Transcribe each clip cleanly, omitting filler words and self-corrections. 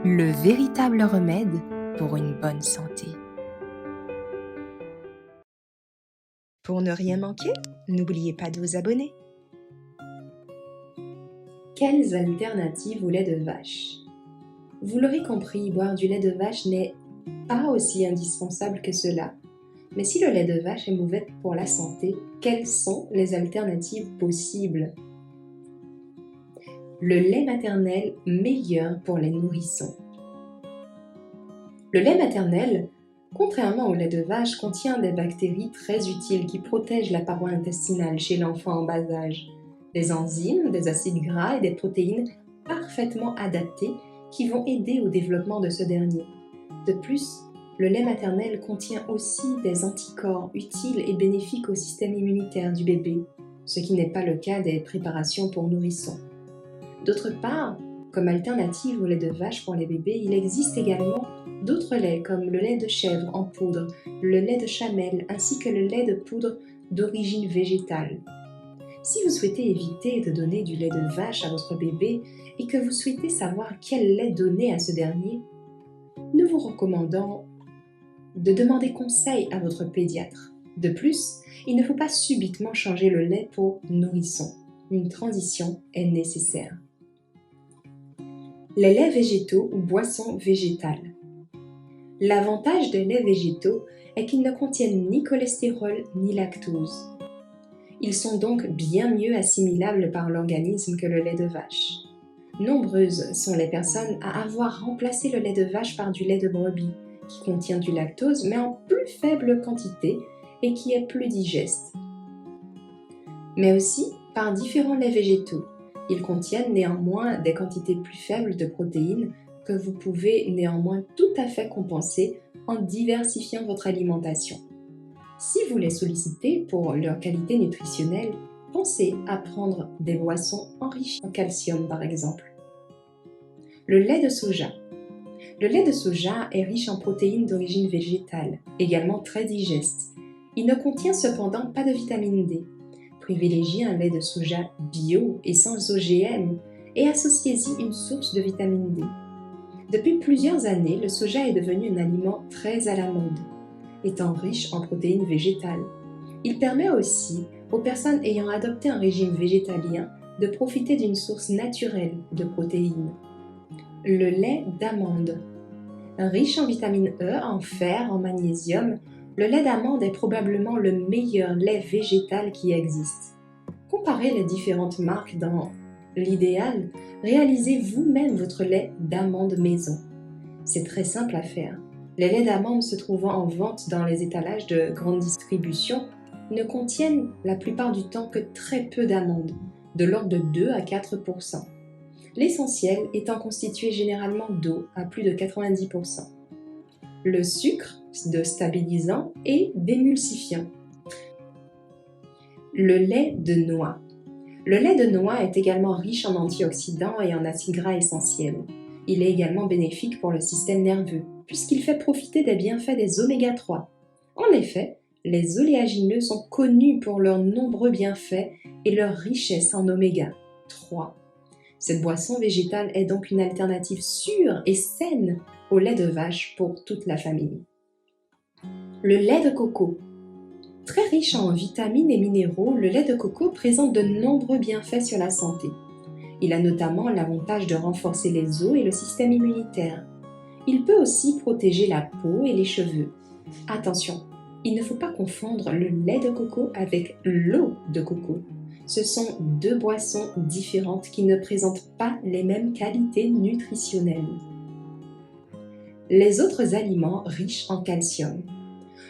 le véritable remède pour une bonne santé. Pour ne rien manquer, n'oubliez pas de vous abonner. Quelles alternatives au lait de vache? Vous l'aurez compris, boire du lait de vache n'est pas aussi indispensable que cela. Mais si le lait de vache est mauvais pour la santé, quelles sont les alternatives possibles? Le lait maternel meilleur pour les nourrissons. Le lait maternel, contrairement au lait de vache, contient des bactéries très utiles qui protègent la paroi intestinale chez l'enfant en bas âge, des enzymes, des acides gras et des protéines parfaitement adaptées qui vont aider au développement de ce dernier. De plus, le lait maternel contient aussi des anticorps utiles et bénéfiques au système immunitaire du bébé, ce qui n'est pas le cas des préparations pour nourrissons. D'autre part, comme alternative au lait de vache pour les bébés, il existe également d'autres laits comme le lait de chèvre en poudre, le lait de chamelle ainsi que le lait de poudre d'origine végétale. Si vous souhaitez éviter de donner du lait de vache à votre bébé et que vous souhaitez savoir quel lait donner à ce dernier, nous vous recommandons de demander conseil à votre pédiatre. De plus, il ne faut pas subitement changer le lait pour nourrisson. Une transition est nécessaire. Les laits végétaux ou boissons végétales. L'avantage des laits végétaux est qu'ils ne contiennent ni cholestérol ni lactose. Ils sont donc bien mieux assimilables par l'organisme que le lait de vache. Nombreuses sont les personnes à avoir remplacé le lait de vache par du lait de brebis, qui contient du lactose mais en plus faible quantité et qui est plus digeste. Mais aussi par différents laits végétaux. Ils contiennent néanmoins des quantités plus faibles de protéines que vous pouvez néanmoins tout à fait compenser en diversifiant votre alimentation. Si vous les sollicitez pour leur qualité nutritionnelle, pensez à prendre des boissons enrichies en calcium par exemple. Le lait de soja. Le lait de soja est riche en protéines d'origine végétale, également très digeste. Il ne contient cependant pas de vitamine D. Privilégiez un lait de soja bio et sans OGM et associez-y une source de vitamine D. Depuis plusieurs années, le soja est devenu un aliment très à la mode, étant riche en protéines végétales. Il permet aussi aux personnes ayant adopté un régime végétalien de profiter d'une source naturelle de protéines. Le lait d'amande. Riche en vitamine E, en fer, en magnésium, le lait d'amande est probablement le meilleur lait végétal qui existe. Comparez les différentes marques dans l'idéal, réalisez vous-même votre lait d'amande maison. C'est très simple à faire. Les laits d'amande se trouvant en vente dans les étalages de grande distribution ne contiennent la plupart du temps que très peu d'amandes, de l'ordre de 2 à 4%. L'essentiel étant constitué généralement d'eau à plus de 90%. Le sucre de stabilisant et d'émulsifiant. Le lait de noix. Le lait de noix est également riche en antioxydants et en acides gras essentiels. Il est également bénéfique pour le système nerveux, puisqu'il fait profiter des bienfaits des oméga 3. En effet, les oléagineux sont connus pour leurs nombreux bienfaits et leur richesse en oméga 3. Cette boisson végétale est donc une alternative sûre et saine au lait de vache pour toute la famille. Le lait de coco. Très riche en vitamines et minéraux, le lait de coco présente de nombreux bienfaits sur la santé. Il a notamment l'avantage de renforcer les os et le système immunitaire. Il peut aussi protéger la peau et les cheveux. Attention, il ne faut pas confondre le lait de coco avec l'eau de coco. Ce sont deux boissons différentes qui ne présentent pas les mêmes qualités nutritionnelles. Les autres aliments riches en calcium.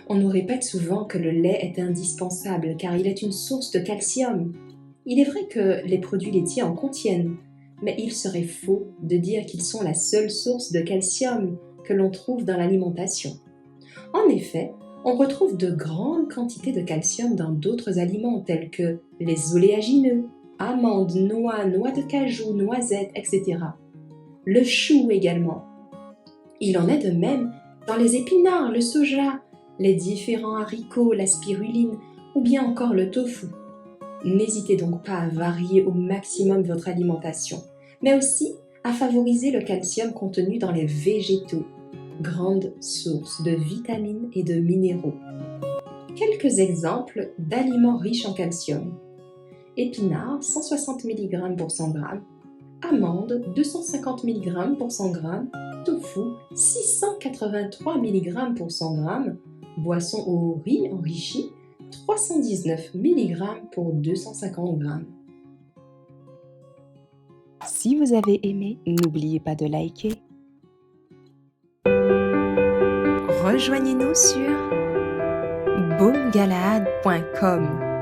On nous répète souvent que le lait est indispensable car il est une source de calcium. Il est vrai que les produits laitiers en contiennent, mais il serait faux de dire qu'ils sont la seule source de calcium que l'on trouve dans l'alimentation. En effet, on retrouve de grandes quantités de calcium dans d'autres aliments tels que les oléagineux, amandes, noix, noix de cajou, noisettes, etc. Le chou également. Il en est de même dans les épinards, le soja, les différents haricots, la spiruline ou bien encore le tofu. N'hésitez donc pas à varier au maximum votre alimentation, mais aussi à favoriser le calcium contenu dans les végétaux, grande source de vitamines et de minéraux. Quelques exemples d'aliments riches en calcium. Épinards, 160 mg pour 100 g, amandes, 250 mg pour 100 g, tofu, 683 mg pour 100 g, boisson au riz enrichi, 319 mg pour 250 g. Si vous avez aimé, n'oubliez pas de liker. Rejoignez-nous sur boomgalaad.com.